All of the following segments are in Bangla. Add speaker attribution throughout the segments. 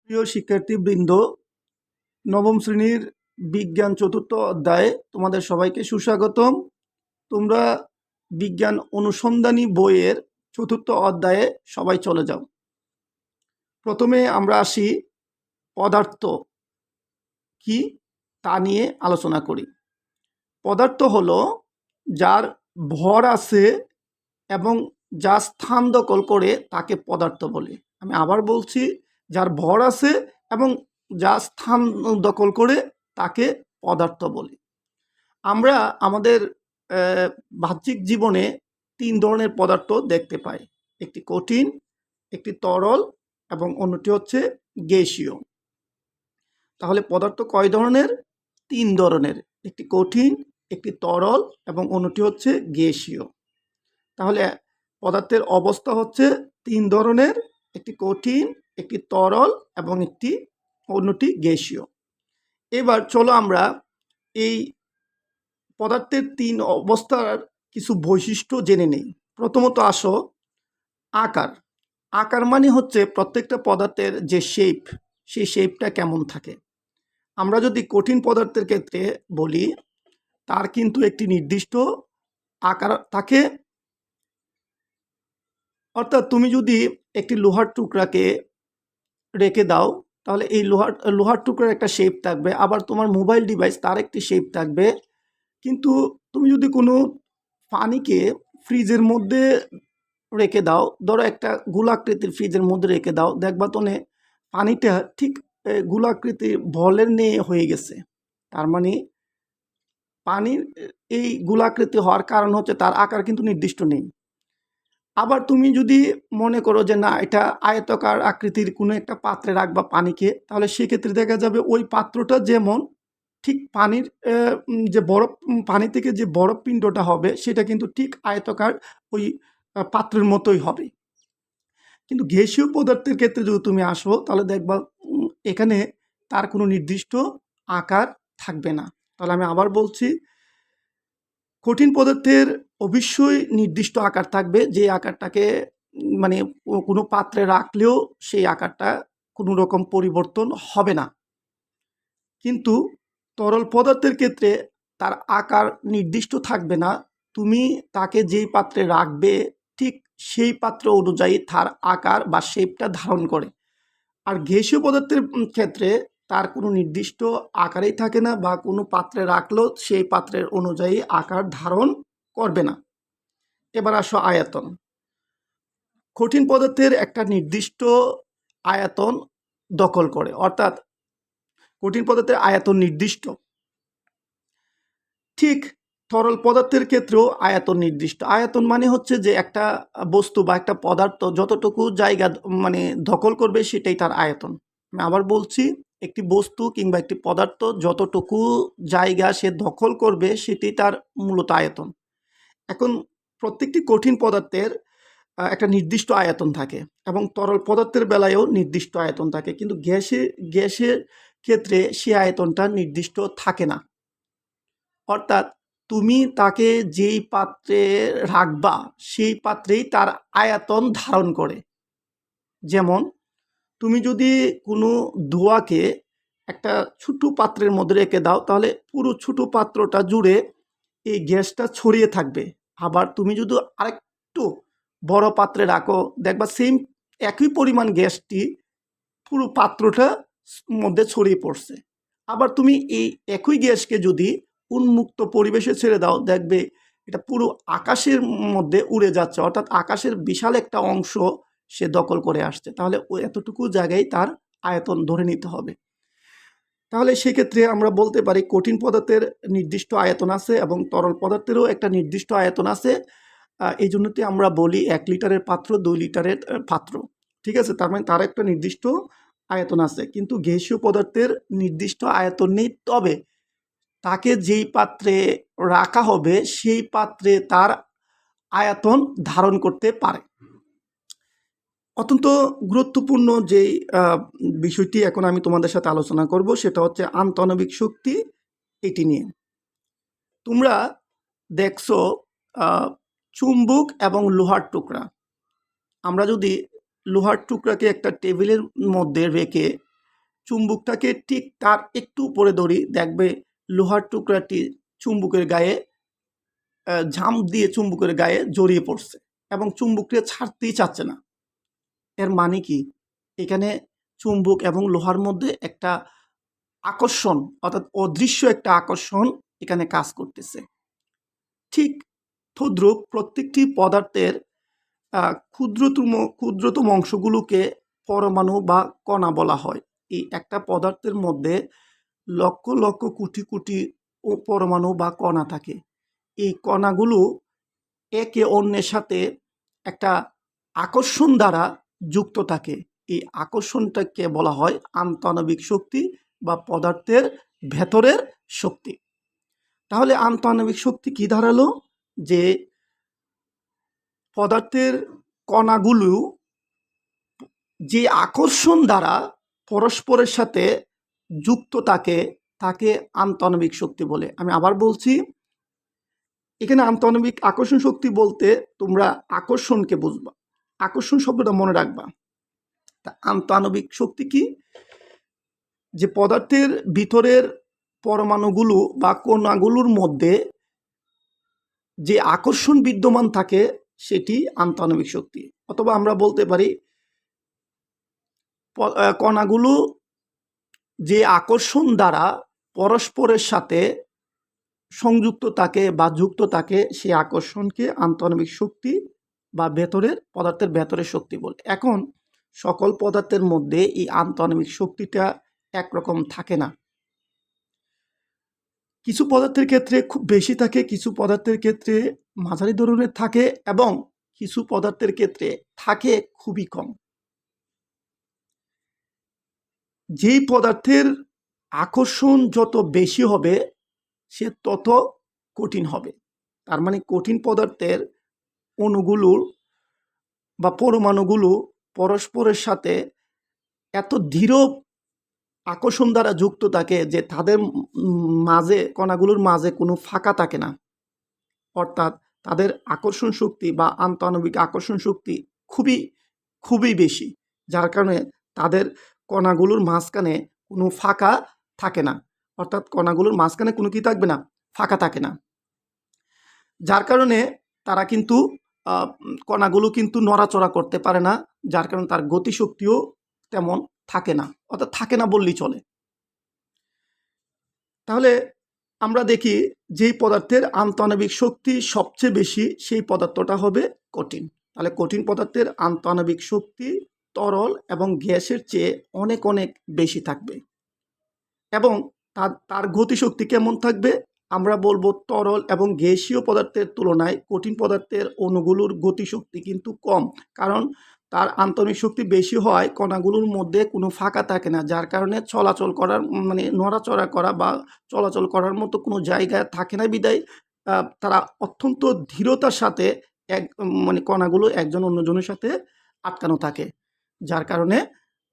Speaker 1: প্রিয় শিক্ষার্থীবৃন্দ, নবম শ্রেণীর বিজ্ঞান চতুর্থ অধ্যায়ে তোমাদের সবাইকে সুস্বাগতম। তোমরা বিজ্ঞান অনুসন্ধানী বইয়ের চতুর্থ অধ্যায়ে সবাই চলে যাও। প্রথমে আমরা আসি পদার্থ কি তা নিয়ে আলোচনা করি। পদার্থ হলো যার ভর আছে এবং যা স্থান দখল করে তাকে পদার্থ বলে। আমি আবার বলছি, যার ভর আছে এবং যা স্থান দখল করে তাকে পদার্থ বলে। আমরা আমাদের বাহ্যিক জীবনে ৩ ধরনের পদার্থ দেখতে পাই। একটি কঠিন, একটি তরল এবং অন্যটি হচ্ছে গ্যাসীয়। তাহলে পদার্থ কয় ধরনের? ৩ ধরনের। একটি কঠিন, একটি তরল এবং অন্যটি হচ্ছে গ্যাসীয়। তাহলে পদার্থের অবস্থা হচ্ছে ৩ ধরনের, একটি কঠিন, একটি তরল এবং অন্যটি গ্যাসীয়। এবার চলো আমরা এই পদার্থের ৩ অবস্থার কিছু বৈশিষ্ট্য জেনে নেই। প্রথমত আসো আকার। আকার মানে হচ্ছে প্রত্যেকটা পদার্থের যে শেপ, সেই শেপটা কেমন থাকে। আমরা যদি কঠিন পদার্থের ক্ষেত্রে বলি, তার কিন্তু একটি নির্দিষ্ট আকার থাকে। অর্থাৎ তুমি যদি একটি লোহার টুকরাকে রেখে দাও, তাহলে এই লোহার টুকরার একটা শেপ থাকবে, আবার তোমার মোবাইল ডিভাইস তার একটি শেপ থাকবে। কিন্তু তুমি যদি কোনো পানিকে ফ্রিজের মধ্যে রেখে দাও, ধরো একটা গোলাকৃতির ফ্রিজের মধ্যে রেখে দাও, দেখবা তো পানিটা ঠিক গোলাকৃতির বলের নিয়ে হয়ে গেছে। তার মানে পানির এই গোলাকৃতি হওয়ার কারণ হচ্ছে তার আকার কিন্তু নির্দিষ্ট নেই। আবার তুমি যদি মনে করো যে না, এটা আয়তাকার আকৃতির কোনো একটা পাত্রে রাখবা পানিকে, তাহলে সেক্ষেত্রে দেখা যাবে ওই পাত্রটা যেমন ঠিক পানির যে বরফ, পানি থেকে যে বরফ পিণ্ডটা হবে সেটা কিন্তু ঠিক আয়তাকার ওই পাত্রের মতোই হবে। কিন্তু গ্যাসীয় পদার্থের ক্ষেত্রে যদি তুমি আসো, তাহলে দেখবা এখানে তার কোনো নির্দিষ্ট আকার থাকবে না। তাহলে আমি আবার বলছি, কঠিন পদার্থের অবশ্যই নির্দিষ্ট আকার থাকবে, যে আকারটাকে মানে কোনো পাত্রে রাখলেও সেই আকারটা কোনো রকম পরিবর্তন হবে না। কিন্তু তরল পদার্থের ক্ষেত্রে তার আকার নির্দিষ্ট থাকবে না। তুমি তাকে যেই পাত্রে রাখবে ঠিক সেই পাত্র অনুযায়ী তার আকার বা শেপটা ধারণ করে। আর গ্যাসীয় পদার্থের ক্ষেত্রে তার কোনো নির্দিষ্ট আকারেই থাকে না, বা কোনো পাত্রে রাখলেও সেই পাত্রের অনুযায়ী আকার ধারণ করবে না। এবার আসো আয়তন। কঠিন পদার্থের একটা নির্দিষ্ট আয়তন দখল করে, অর্থাৎ কঠিন পদার্থের আয়তন নির্দিষ্ট। ঠিক তরল পদার্থের ক্ষেত্রেও আয়তন নির্দিষ্ট। আয়তন মানে হচ্ছে যে একটা বস্তু বা একটা পদার্থ যতটুকু জায়গা দখল করবে সেটাই তার আয়তন। আমি আবার বলছি, একটি বস্তু কিংবা একটি পদার্থ যতটুকু জায়গা সে দখল করবে সেটি তার মূলত আয়তন। এখন প্রত্যেকটি কঠিন পদার্থের একটা নির্দিষ্ট আয়তন থাকে এবং তরল পদার্থের বেলায়ও নির্দিষ্ট আয়তন থাকে, কিন্তু গ্যাসের ক্ষেত্রে সে আয়তনটা নির্দিষ্ট থাকে না। অর্থাৎ তুমি তাকে যেই পাত্রে রাখবা সেই পাত্রেই তার আয়তন ধারণ করে। যেমন তুমি যদি কোনো ধোঁয়াকে একটা ছোট পাত্রের মধ্যে রেখে দাও, তাহলে পুরো ছোট পাত্রটা জুড়ে এই গ্যাসটা ছড়িয়ে থাকবে। আবার তুমি যদি আরেকটু বড় পাত্রে রাখো, দেখবা সেম একই পরিমাণ গ্যাসটি পুরো পাত্রটা মধ্যে ছড়িয়ে পড়ছে। আবার তুমি এই একই গ্যাসকে যদি উন্মুক্ত পরিবেশে ছেড়ে দাও, দেখবে এটা পুরো আকাশের মধ্যে উড়ে যাচ্ছে, অর্থাৎ আকাশের বিশাল একটা অংশ সে দখল করে আসছে। তাহলে ওই এতটুকু জায়গায় তার আয়তন ধরে নিতে হবে। তাহলে সেক্ষেত্রে আমরা বলতে পারি কঠিন পদার্থের নির্দিষ্ট আয়তন আছে এবং তরল পদার্থেরও একটা নির্দিষ্ট আয়তন আছে। এই জন্যতে আমরা বলি 1 লিটারের পাত্র 2 লিটারের পাত্র, ঠিক আছে। তার মানে তার একটা নির্দিষ্ট আয়তন আছে, কিন্তু গ্যাসীয় পদার্থের নির্দিষ্ট আয়তন নেই। তবে তাকে যেই পাত্রে রাখা হবে সেই পাত্রে তার আয়তন ধারণ করতে পারে। অত্যন্ত গুরুত্বপূর্ণ যেই বিষয়টি এখন আমি তোমাদের সাথে আলোচনা করব সেটা হচ্ছে আন্তঃআণবিক শক্তি। এটি নিয়ে তোমরা দেখছো চুম্বক এবং লোহার টুকরা। আমরা যদি লোহার টুকরাকে একটা টেবিলের মধ্যে রেখে চুম্বকটাকে ঠিক তার একটু উপরে ধরি, দেখবে লোহার টুকরাটি চুম্বকের গায়ে ঝাঁপ দিয়ে চুম্বকের গায়ে জড়িয়ে পড়ছে এবং চুম্বকটা ছাড়তেই চাচ্ছে না। এর মানে কি? এখানে চুম্বক এবং লোহার মধ্যে একটা আকর্ষণ, অর্থাৎ অদৃশ্য একটা আকর্ষণ এখানে কাজ করতেছে। ঠিক তদ্রূপ প্রত্যেকটি পদার্থের ক্ষুদ্রতম অংশগুলোকে পরমাণু বা কণা বলা হয়। এই একটা পদার্থের মধ্যে লক্ষ লক্ষ কোটি কোটি পরমাণু বা কণা থাকে। এই কণাগুলো একে অন্যের সাথে একটা আকর্ষণ দ্বারা যুক্ত থাকে। এই আকর্ষণটাকে বলা হয় আন্তঃআণবিক শক্তি বা পদার্থের ভেতরের শক্তি। তাহলে আন্তঃআণবিক শক্তি কি দাঁড়ালো? যে পদার্থের কণাগুলো যে আকর্ষণ দ্বারা পরস্পরের সাথে যুক্ত থাকে তাকে আন্তঃআণবিক শক্তি বলে। আমি আবার বলছি, এখানে আন্তঃআণবিক আকর্ষণ শক্তি বলতে তোমরা আকর্ষণকে বুঝবা, আকর্ষণ শব্দটা মনে রাখবা। তা আন্তঃআণবিক শক্তি কি? যে পদার্থের ভিতরের পরমাণুগুলো বা কণাগুলোর মধ্যে যে আকর্ষণ বিদ্যমান থাকে সেটি আন্তঃআণবিক শক্তি। অথবা আমরা বলতে পারি কণাগুলো যে আকর্ষণ দ্বারা পরস্পরের সাথে সংযুক্ত থাকে বা যুক্ত থাকে সেই আকর্ষণকে আন্তঃআণবিক শক্তি বা পদার্থের ভেতরের শক্তি বলে। এখন সকল পদার্থের মধ্যে এই আন্তঃআণবিক শক্তিটা একরকম থাকে না। কিছু পদার্থের ক্ষেত্রে খুব বেশি থাকে, কিছু পদার্থের ক্ষেত্রে মাঝারি ধরনের থাকে এবং কিছু পদার্থের ক্ষেত্রে থাকে খুবই কম। যেই পদার্থের আকর্ষণ যত বেশি হবে সে তত কঠিন হবে। তার মানে কঠিন পদার্থের অণুগুলোর বা পরমাণুগুলো পরস্পরের সাথে এত দৃঢ় আকর্ষণ দ্বারা যুক্ত থাকে যে তাদের মাঝে, কণাগুলোর মাঝে কোনো ফাঁকা থাকে না। অর্থাৎ তাদের আকর্ষণ শক্তি বা আন্তঃআণবিক আকর্ষণ শক্তি খুবই খুবই বেশি, যার কারণে তাদের কণাগুলোর মাঝখানে কোনো ফাঁকা থাকে না। অর্থাৎ কণাগুলোর মাঝখানে কোনো কি থাকবে না? ফাঁকা থাকে না। যার কারণে তারা কিন্তু কণাগুলো কিন্তু নড়াচড়া করতে পারে না, যার কারণে তার গতিশক্তিও তেমন থাকে না, অর্থাৎ থাকে না বললেই চলে। তাহলে আমরা দেখি যেই পদার্থের আন্তঃআণবিক শক্তি সবচেয়ে বেশি সেই পদার্থটা হবে কঠিন। তাহলে কঠিন পদার্থের আন্তঃআণবিক শক্তি তরল এবং গ্যাসের চেয়ে অনেক অনেক বেশি থাকবে এবং তার গতিশক্তি কেমন থাকবে? আমরা বলবো তরল এবং গ্যাসীয় পদার্থের তুলনায় কঠিন পদার্থের অণুগুলোর গতিশক্তি কিন্তু কম, কারণ তার আন্তঃআণবিক শক্তি বেশি হয়, কণাগুলোর মধ্যে কোনো ফাঁকা থাকে না, যার কারণে চলাচল করার নড়াচড়া করা বা চলাচল করার মতো কোনো জায়গা থাকে না বিধায় তারা অত্যন্ত ধীরতার সাথে কণাগুলো একজন অন্যজনের সাথে আটকানো থাকে, যার কারণে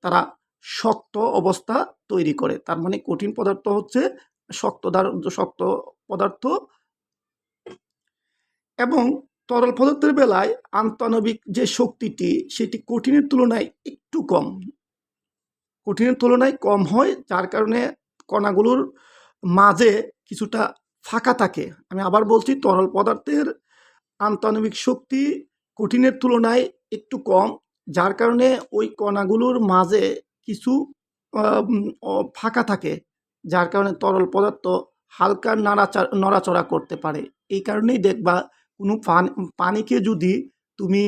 Speaker 1: তারা শক্ত অবস্থা তৈরি করে। তার মানে কঠিন পদার্থ হচ্ছে শক্ত পদার্থ এবং তরল পদার্থের বেলায় আন্তঃআণবিক যে শক্তিটি সেটি কঠিনের তুলনায় একটু কম, কঠিনের তুলনায় কম হয়, যার কারণে কণাগুলোর মাঝে কিছুটা ফাঁকা থাকে। আমি আবার বলছি, তরল পদার্থের আন্তঃআণবিক শক্তি কঠিনের তুলনায় একটু কম, যার কারণে ওই কণাগুলোর মাঝে কিছু ফাঁকা থাকে, যার কারণে তরল পদার্থ হালকা নড়াচড়া করতে পারে। এই কারণেই দেখবা কোনো পানিকে যদি তুমি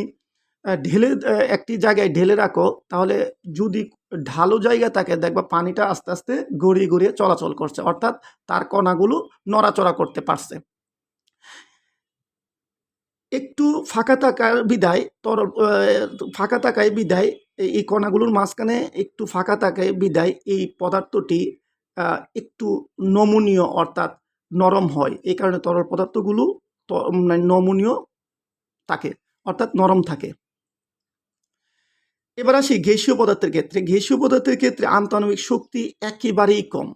Speaker 1: একটি জায়গায় ঢেলে রাখো, তাহলে যদি ঢালু জায়গা থাকে দেখবা পানিটা আস্তে আস্তে গড়িয়ে গড়িয়ে চলাচল করছে, অর্থাৎ তার কণাগুলো নড়াচড়া করতে পারছে। একটু ফাঁকা থাকার বিধায় এই কণাগুলোর মাঝখানে একটু ফাঁকা থাকায় বিধায় এই পদার্থটি একটু নমনীয় অর্থাৎ নরম হয়। এই কারণে তরল পদার্থগুলো নমনীয় থাকে অর্থাৎ নরম থাকে। এবার আসি গ্যাসীয় পদার্থের ক্ষেত্রে। গ্যাসীয় পদার্থের ক্ষেত্রে আন্তঃআণবিক শক্তি একেবারেই কম।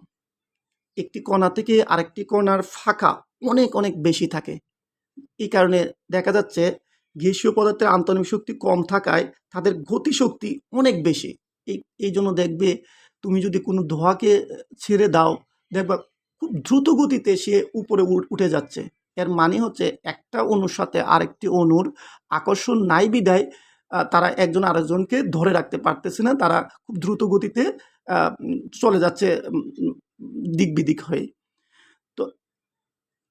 Speaker 1: একটি কণা থেকে আরেকটি কণার ফাঁকা অনেক অনেক বেশি থাকে। এই কারণে দেখা যাচ্ছে গ্যাসীয় পদার্থের আন্তঃআণবিক শক্তি কম থাকায় তাদের গতিশক্তি অনেক বেশি। এই জন্য দেখবে তুমি যদি কোনো ধোঁয়াকে ছেড়ে দাও, দেখবা খুব দ্রুত গতিতে সে উপরে উঠে যাচ্ছে। এর মানে হচ্ছে একটা অণুর সাথে আরেকটি অণুর আকর্ষণ নাই বিধায় তারা একজন আরেকজনকে ধরে রাখতে পারতেছে না, তারা খুব দ্রুত গতিতে চলে যাচ্ছে দিক বিদিক হয়ে। তো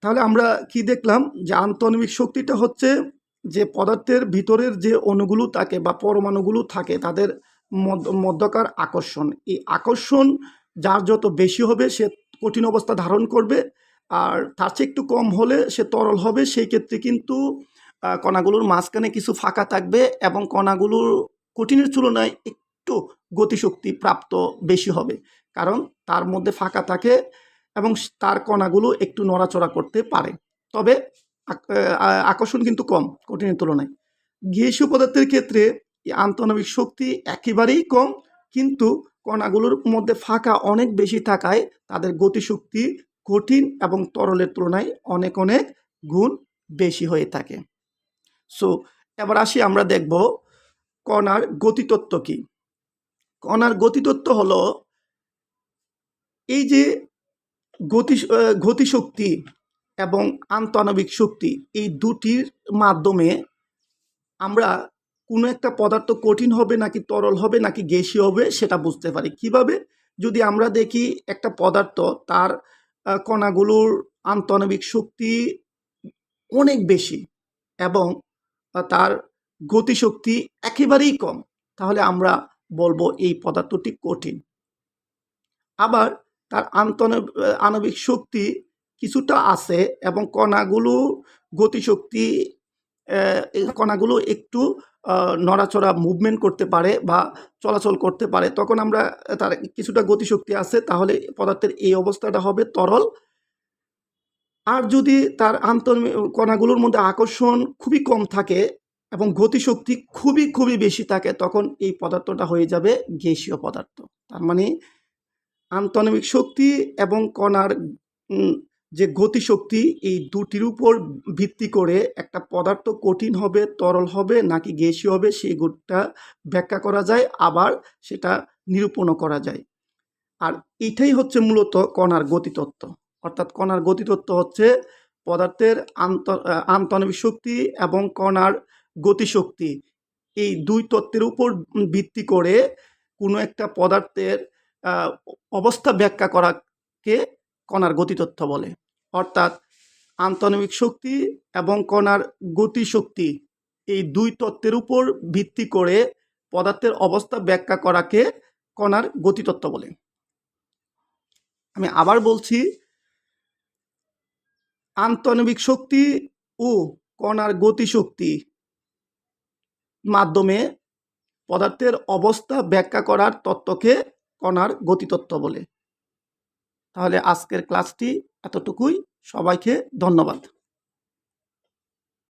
Speaker 1: তাহলে আমরা কি দেখলাম যে আন্তঃআণবিক শক্তিটা হচ্ছে যে পদার্থের ভিতরের যে অণুগুলো থাকে বা পরমাণুগুলো থাকে তাদের মধ্যকার আকর্ষণ। এই আকর্ষণ যার যত বেশি হবে সে কঠিন অবস্থা ধারণ করবে, আর তার চেয়ে একটু কম হলে সে তরল হবে। সেই ক্ষেত্রে কিন্তু কণাগুলোর মাঝখানে কিছু ফাঁকা থাকবে এবং কণাগুলোর কঠিনের তুলনায় একটু গতিশক্তি প্রাপ্ত বেশি হবে, কারণ তার মধ্যে ফাঁকা থাকে এবং তার কণাগুলো একটু নড়াচড়া করতে পারে। তবে আকর্ষণ কিন্তু কম কঠিনের তুলনায়। গ্যাসীয় পদার্থের ক্ষেত্রে আন্তঃআণবিক শক্তি একেবারেই কম, কিন্তু কণাগুলোর মধ্যে ফাঁকা অনেক বেশি থাকায় তাদের গতিশক্তি কঠিন এবং তরলের তুলনায় অনেক অনেক গুণ বেশি হয়ে থাকে। সো এবার আসি, আমরা দেখব কণার গতিতত্ত্ব কি। কণার গতিতত্ত্ব হলো এই যে গতিশক্তি এবং আন্তঃআণবিক শক্তি, এই দুটির মাধ্যমে আমরা কোনো একটা পদার্থ কঠিন হবে নাকি তরল হবে নাকি গ্যাসীয় হবে সেটা বুঝতে পারি। কিভাবে? যদি আমরা দেখি একটা পদার্থ, তার কণাগুলোর আন্তঃআণবিক শক্তি অনেক বেশি এবং তার গতিশক্তি একেবারেই কম, তাহলে আমরা বলবো এই পদার্থটি কঠিন। আবার তার আণবিক শক্তি কিছুটা আছে এবং কণাগুলো গতিশক্তি, কণাগুলো একটু নড়াচড়া মুভমেন্ট করতে পারে বা চলাচল করতে পারে, তখন আমরা তার কিছুটা গতিশক্তি আছে, তাহলে পদার্থের এই অবস্থাটা হবে তরল। আর যদি তার কণাগুলোর মধ্যে আকর্ষণ খুবই কম থাকে এবং গতিশক্তি খুবই খুবই বেশি থাকে, তখন এই পদার্থটা হয়ে যাবে গ্যাসীয় পদার্থ। তার মানে আন্তঃআণবিক শক্তি এবং কণার যে গতিশক্তি, এই দুটির উপর ভিত্তি করে একটা পদার্থ কঠিন হবে, তরল হবে নাকি গ্যাসীয় হবে সেই গুণটা ব্যাখ্যা করা যায়, আবার সেটা নিরূপণও করা যায়। আর এটাই হচ্ছে মূলত কণার গতিতত্ত্ব। অর্থাৎ কণার গতিতত্ত্ব হচ্ছে পদার্থের আন্তঃআণবিক শক্তি এবং কণার গতিশক্তি, এই দুই তত্ত্বের উপর ভিত্তি করে কোনো একটা পদার্থের অবস্থা ব্যাখ্যা করাকে কণার গতিতত্ত্ব বলে। অর্থাৎ আন্তঃআণবিক শক্তি এবং কণার গতিশক্তি, এই দুই তত্ত্বের উপর ভিত্তি করে পদার্থের অবস্থা ব্যাখ্যা করাকে কণার গতিতত্ত্ব বলে। আমি আবার বলছি, আন্তঃআণবিক শক্তি ও কণার গতিশক্তি মাধ্যমে পদার্থের অবস্থা ব্যাখ্যা করার তত্ত্বকে কণার গতিতত্ত্ব বলে। তাহলে আজকের ক্লাসটি এতটুকুই। সবাইকে ধন্যবাদ।